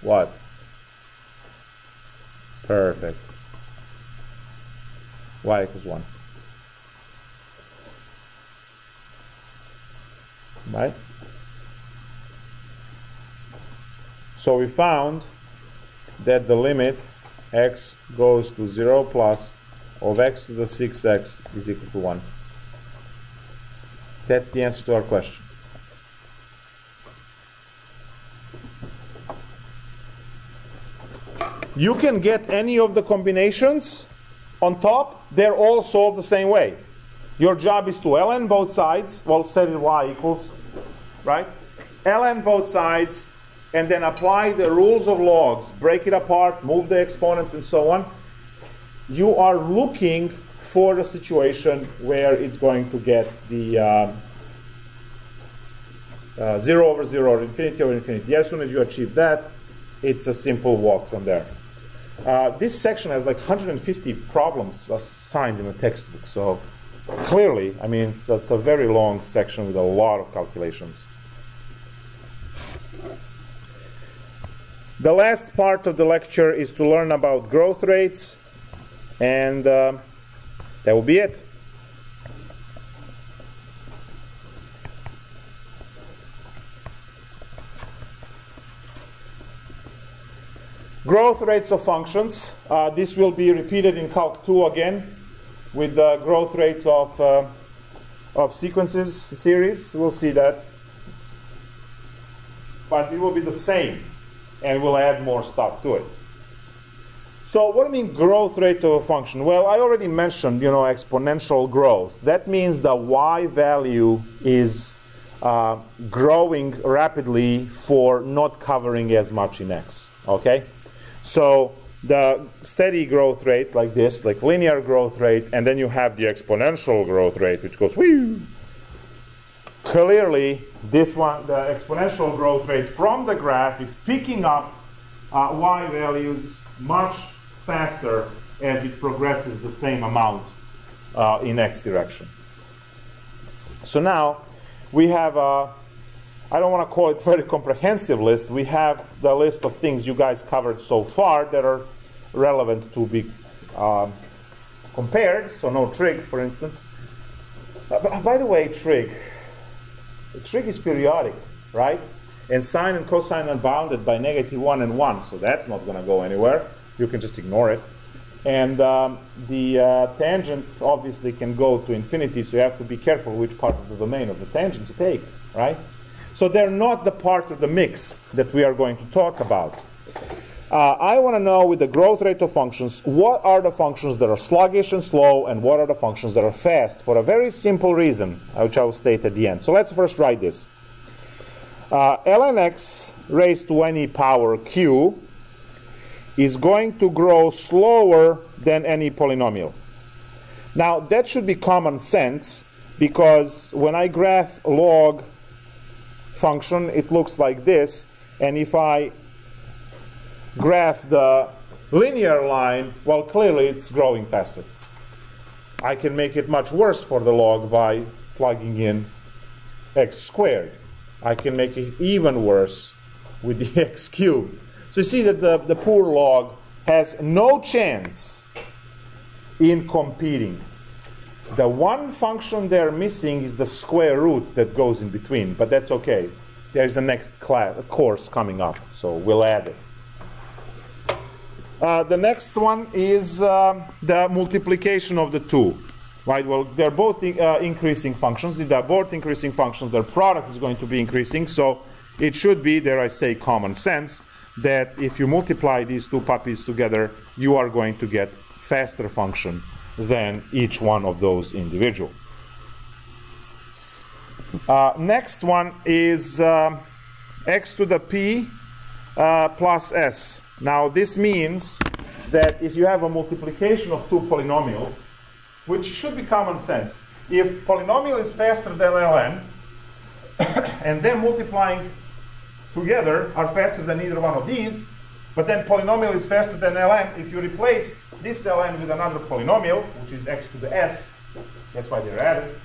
what? Perfect. Y equals 1. Right? So we found that the limit x goes to 0 plus of x to the 6x is equal to 1. That's the answer to our question. You can get any of the combinations on top. They're all solved the same way. Your job is to ln both sides. Well, set it y equals, right? Ln both sides, and then apply the rules of logs. Break it apart, move the exponents, and so on. You are looking for the situation where it's going to get the 0 over 0 or infinity over infinity. As soon as you achieve that, it's a simple walk from there. This section has like 150 problems assigned in the textbook. So clearly, I mean, it's a very long section with a lot of calculations. The last part of the lecture is to learn about growth rates, and that will be it. Growth rates of functions. This will be repeated in Calc 2 again with the growth rates of sequences series. We'll see that. But it will be the same, and we'll add more stuff to it. So what do you mean growth rate of a function? Well, I already mentioned, exponential growth. That means the y value is growing rapidly for not covering as much in x. Okay? So the steady growth rate like this, like linear growth rate, and then you have the exponential growth rate, which goes whee. Clearly, this one, the exponential growth rate from the graph is picking up y values much faster as it progresses the same amount in x direction. So now we have I don't want to call it a very comprehensive list. We have the list of things you guys covered so far that are relevant to be compared. So no trig, for instance. By the way, trig is periodic, right? And sine and cosine are bounded by -1 and 1, so that's not going to go anywhere. You can just ignore it. And the tangent obviously can go to infinity, so you have to be careful which part of the domain of the tangent to take, right? So they're not the part of the mix that we are going to talk about. I want to know, with the growth rate of functions, what are the functions that are sluggish and slow, and what are the functions that are fast, for a very simple reason, which I will state at the end. So let's first write this. ln x raised to any power q is going to grow slower than any polynomial. Now, that should be common sense, because when I graph log function, it looks like this, and if I graph the linear line, well, clearly it's growing faster. I can make it much worse for the log by plugging in x squared. I can make it even worse with the x cubed. So you see that the poor log has no chance in competing. The one function they're missing is the square root that goes in between, but that's okay. There's a next course coming up, so we'll add it. The next one is the multiplication of the two. Right? Well, they're both increasing functions. If they're both increasing functions, their product is going to be increasing, so it should be, dare I say, common sense that if you multiply these two puppies together, you are going to get faster function than each one of those individual. Next one is x to the p plus s. Now this means that if you have a multiplication of two polynomials, which should be common sense, if polynomial is faster than ln, and then multiplying together are faster than either one of these, but then polynomial is faster than ln. If you replace this ln with another polynomial, which is x to the s, that's why they're added,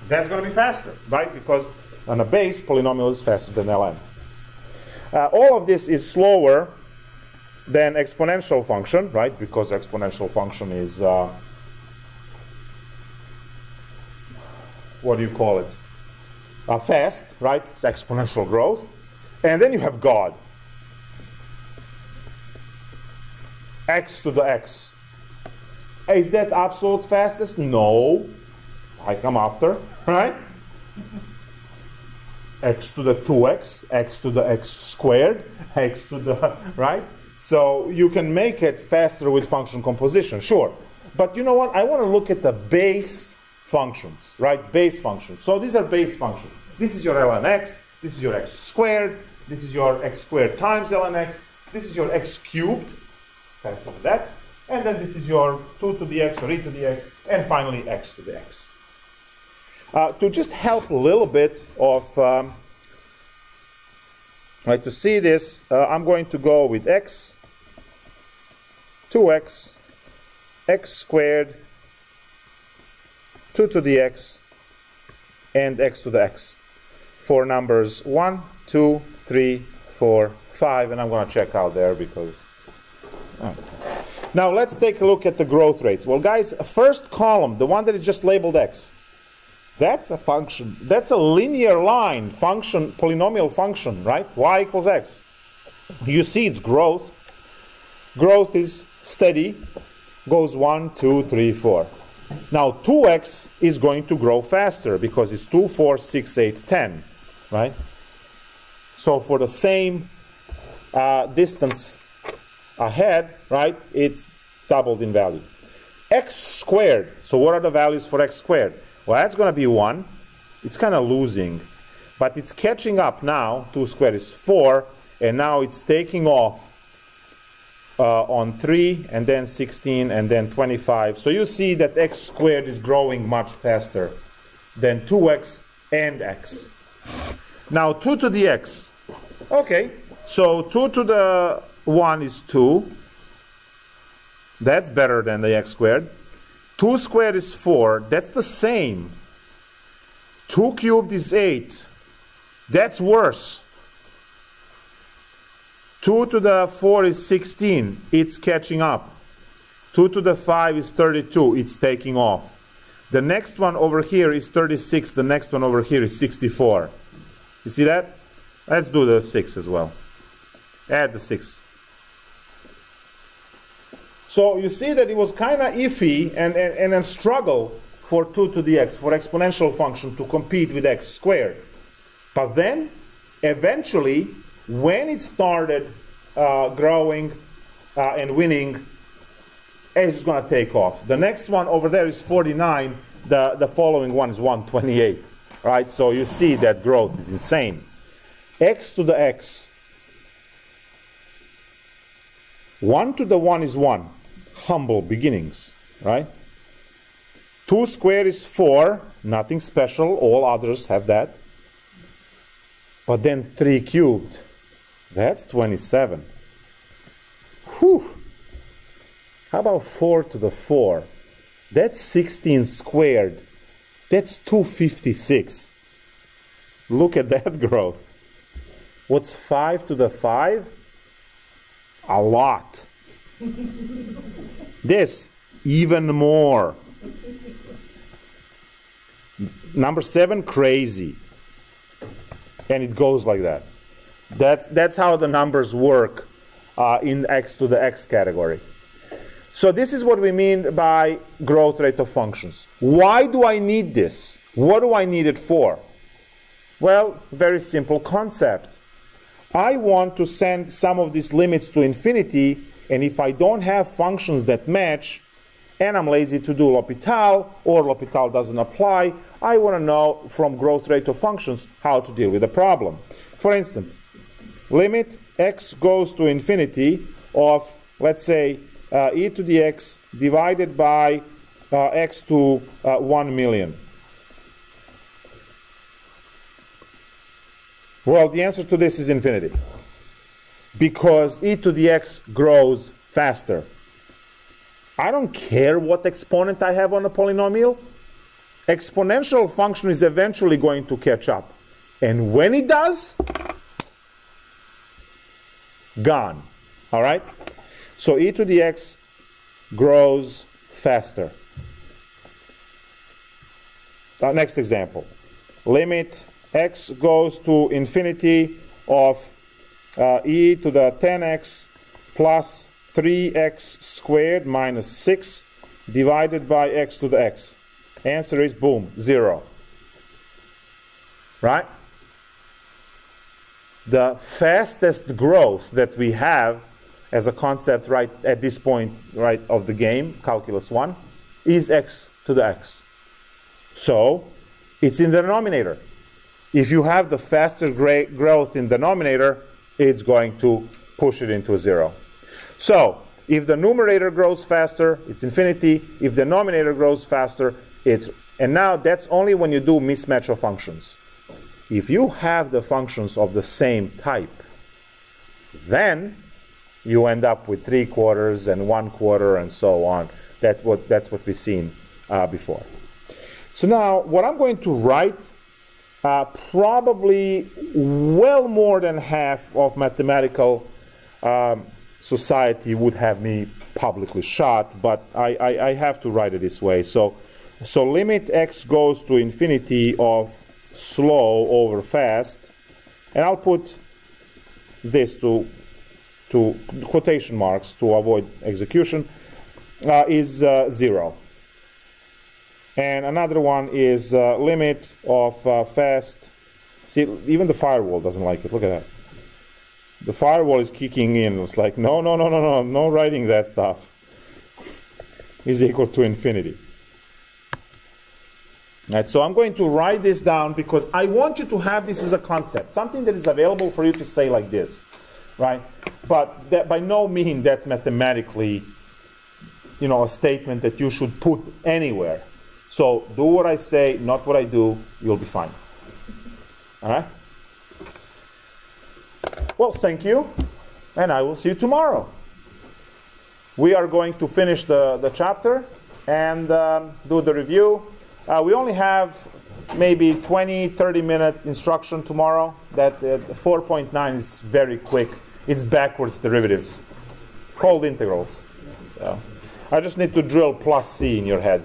that's going to be faster, right? Because on a base, polynomial is faster than ln. All of this is slower than exponential function, right? Because exponential function is, what do you call it? Fast, right? It's exponential growth. And then you have God. X to the x. Is that absolute fastest? No. I come after, right? X to the 2x, x to the x squared, x to the, right? So you can make it faster with function composition, sure. But you know what? I want to look at the base functions, right? Base functions. So these are base functions. This is your ln x, this is your x squared, this is your x squared times ln x, this is your x cubed, faster than that, and then this is your 2 to the x or e to the x, and finally x to the x. To just help a little bit of, right, to see this, I'm going to go with x, 2x, x squared, 2 to the x, and x to the x for numbers 1, 2, 3, 4, 5, and I'm going to check out there because... Now let's take a look at the growth rates. Well, guys, first column, the one that is just labeled x, that's a function. That's a linear line function, polynomial function, right? Y equals x. You see its growth. Growth is steady. Goes 1, 2, 3, 4. Now 2x is going to grow faster because it's 2, 4, 6, 8, 10, right? So for the same distance ahead, right, it's doubled in value. X squared. So what are the values for x squared? Well, that's going to be 1. It's kind of losing. But it's catching up now. 2 squared is 4. And now it's taking off on 3, and then 16, and then 25. So you see that x squared is growing much faster than 2x and x. Now 2 to the x. Okay. So 2 to the 1 is 2. That's better than the x squared. 2 squared is 4. That's the same. 2 cubed is 8. That's worse. 2 to the 4 is 16. It's catching up. 2 to the 5 is 32. It's taking off. The next one over here is 36. The next one over here is 64. You see that? Let's do the 6 as well. Add the 6. So you see that it was kind of iffy and a struggle for 2 to the x, for exponential function to compete with x squared. But then, eventually, when it started growing and winning, it's going to take off. The next one over there is 49. The following one is 128. Right? So you see that growth is insane. X to the x. 1 to the 1 is 1. Humble beginnings, right? 2 squared is 4. Nothing special. All others have that. But then 3 cubed. That's 27. Whew. How about 4 to the 4? That's 16 squared. That's 256. Look at that growth. What's 5 to the 5? A lot. This, even more. Number 7, crazy. And it goes like that. That's how the numbers work in x to the x category. So this is what we mean by growth rate of functions. Why do I need this? What do I need it for? Well, very simple concept. I want to send some of these limits to infinity, and if I don't have functions that match, and I'm lazy to do L'Hopital, or L'Hopital doesn't apply, I want to know from growth rate of functions how to deal with the problem. For instance, limit x goes to infinity of, let's say, e to the x divided by x to 1 million. Well, the answer to this is infinity. Because e to the x grows faster. I don't care what exponent I have on a polynomial. Exponential function is eventually going to catch up. And when it does, gone. All right? So e to the x grows faster. Next example. Limit x goes to infinity of e to the 10x plus 3x squared minus 6 divided by x to the x. Answer is, boom, 0. Right? The fastest growth that we have as a concept right at this point right of the game, Calculus 1, is x to the x. So it's in the denominator. If you have the faster growth in the denominator, it's going to push it into 0. So if the numerator grows faster, it's infinity. If the denominator grows faster, it's... And now that's only when you do mismatch of functions. If you have the functions of the same type, then you end up with 3/4 and 1/4 and so on. That's what we've seen before. So now what I'm going to write, probably well more than half of mathematical society would have me publicly shot, but I have to write it this way. So limit x goes to infinity of slow over fast, and I'll put this to quotation marks to avoid execution, is 0. And another one is limit of fast. See, even the firewall doesn't like it. Look at that. The firewall is kicking in. It's like, no writing that stuff. Is equal to infinity. Right, so I'm going to write this down because I want you to have this as a concept, something that is available for you to say like this, right? But that by no means that's mathematically, a statement that you should put anywhere. So do what I say, not what I do, you'll be fine. All right? Well, thank you, and I will see you tomorrow. We are going to finish the chapter and do the review. We only have maybe 20-30 minute instruction tomorrow. That 4.9 is very quick. It's backwards derivatives, called integrals. So I just need to drill plus c in your head.